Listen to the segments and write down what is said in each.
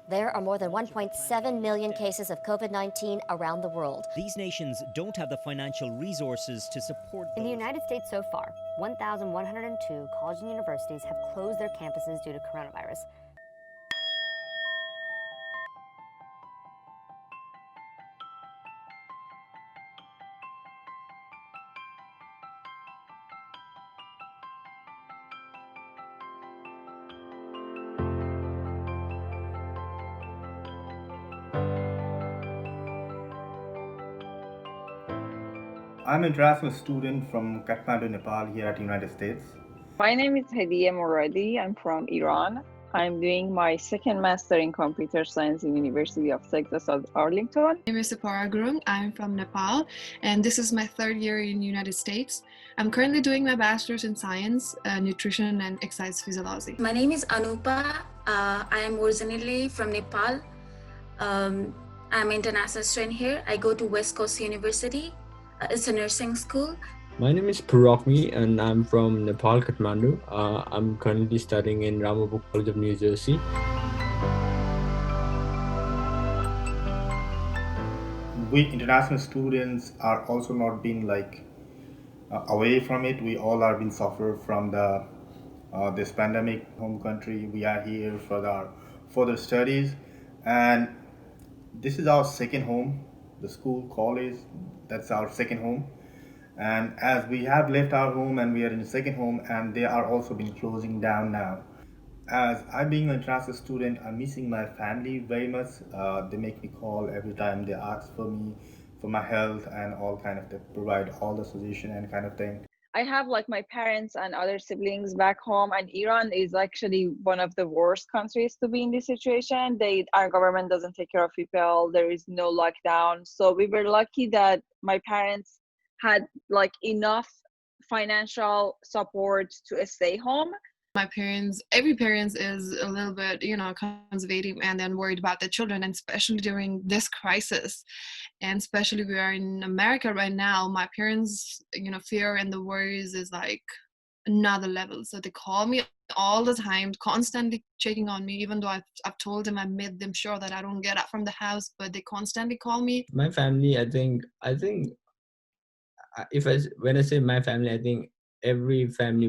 There are more than 1.7 million cases of COVID-19 around the world. These nations don't have the financial resources to support In the those. United States so far, 1,102 colleges and universities have closed their campuses due to coronavirus. I'm an international student from Kathmandu, Nepal, here at the United States. My name is Hediye Moradi. I'm from Iran. I'm doing my second master in computer science in University of Texas at Arlington. My name is Sapara Gurung. I'm from Nepal, and this is my third year in the United States. I'm currently doing my bachelor's in science, nutrition, and exercise physiology. My name is Anupa. I am originally from Nepal. I'm an international student here. I go to West Coast University. It's a nursing school. My name is Purokmi and I'm from Nepal, Kathmandu. I'm currently studying in Ramapo College of New Jersey. We international students are also not being away from it. We all are being suffered from this pandemic. Home country, we are here for our further studies, and this is our second home. The school, college, that's our second home. And as we have left our home and we are in the second home, and they are also been closing down now. As I being an international student, I'm missing my family very much. They make me call every time. They ask for me, for my health and all kind of. They provide all the suggestion and kind of thing. I have my parents and other siblings back home, and Iran is actually one of the worst countries to be in this situation. Our government doesn't take care of people. There is no lockdown. So we were lucky that my parents had enough financial support to stay home. Every parent is a little bit, conservative and then worried about their children, and especially during this crisis. And especially we are in America right now, my parents, fear and the worries is another level. So they call me all the time, constantly checking on me, even though I've told them, I made them sure that I don't get up from the house, but they constantly call me. My family, I think when I say my family, I think everyone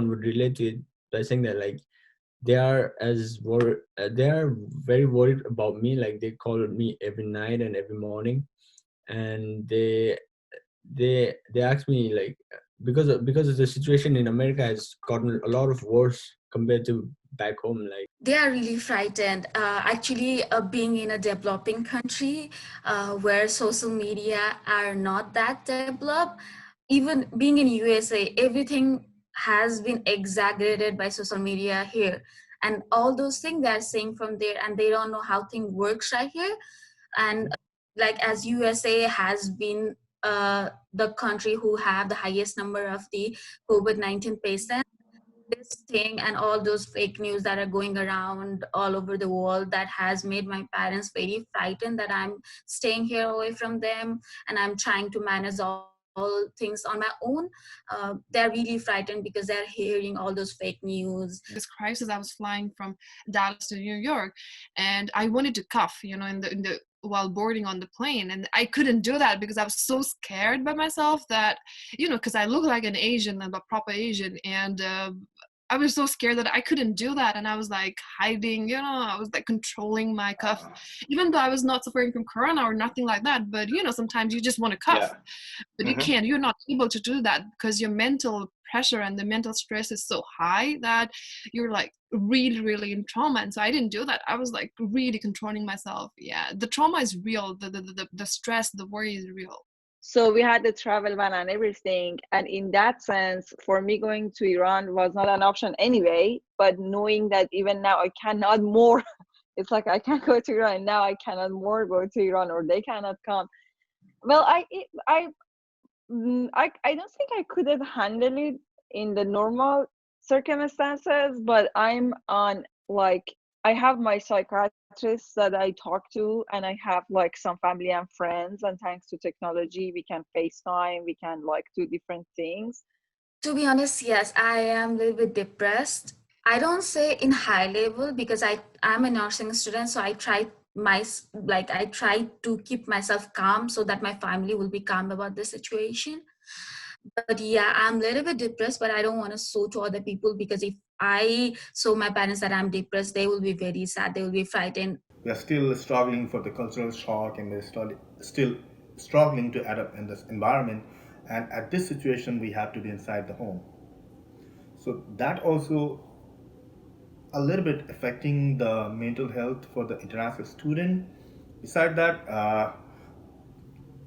would relate to it by saying that they are very worried about me. They call me every night and every morning, and they ask me because of the situation in America has gotten a lot of worse compared to back home. They are really frightened. Actually, being in a developing country where social media are not that developed, even being in USA, everything has been exaggerated by social media here. And all those things they are saying from there, and they don't know how things works right here. And as USA has been the country who have the highest number of the COVID-19 patients, this thing and all those fake news that are going around all over the world, that has made my parents very frightened that I'm staying here away from them and I'm trying to manage all things on my own. They're really frightened because they're hearing all those fake news. This crisis, I was flying from Dallas to New York, and I wanted to cough, in the while boarding on the plane, and I couldn't do that because I was so scared by myself that, because I look like an Asian, a proper Asian, and I was so scared that I couldn't do that, and I was hiding, I was controlling my cough, even though I was not suffering from corona or nothing like that. But sometimes you just want to cough, but you're not able to do that because your mental pressure and the mental stress is so high that you're really, really in trauma. And so I didn't do that. I was really controlling myself. Yeah, the trauma is real. The stress, the worry is real. So we had the travel ban and everything. And in that sense, for me, going to Iran was not an option anyway. But knowing that even now I cannot more, it's I can't go to Iran now. I cannot more go to Iran, or they cannot come. Well, I don't think I could have handled it in the normal circumstances. But I'm on I have my psychiatrist that I talk to, and I have some family and friends, and thanks to technology we can FaceTime, we can do different things. To be honest, yes, I am a little bit depressed. I don't say in high level because I'm a nursing student, so I try to keep myself calm so that my family will be calm about the situation. But yeah, I'm a little bit depressed, but I don't want to show to other people, because if I show my parents that I'm depressed, they will be very sad, they will be frightened. We are still struggling for the cultural shock, and we're still struggling to adapt in this environment. And at this situation, we have to be inside the home. So that also a little bit affecting the mental health for the international student. Beside that,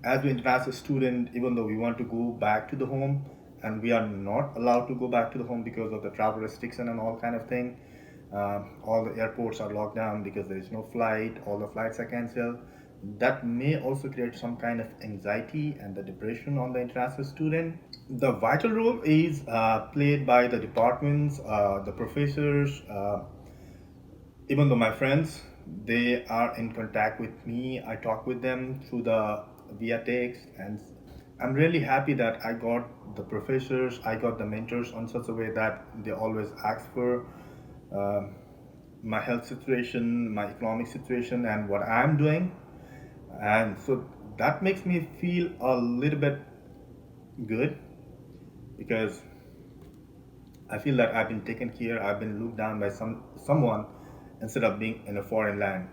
as an international student, even though we want to go back to the home, and we are not allowed to go back to the home because of the travel restriction and all kind of thing. All the airports are locked down because there is no flight. All the flights are cancelled. That may also create some kind of anxiety and the depression on the international student. The vital role is played by the departments, the professors, even though my friends, they are in contact with me. I talk with them through the via text, and I'm really happy that I got the professors, I got the mentors on such a way that they always ask for uh, my health situation, my economic situation, and what I'm doing. And so that makes me feel a little bit good, because I feel that I've been taken care, I've been looked down by someone instead of being in a foreign land.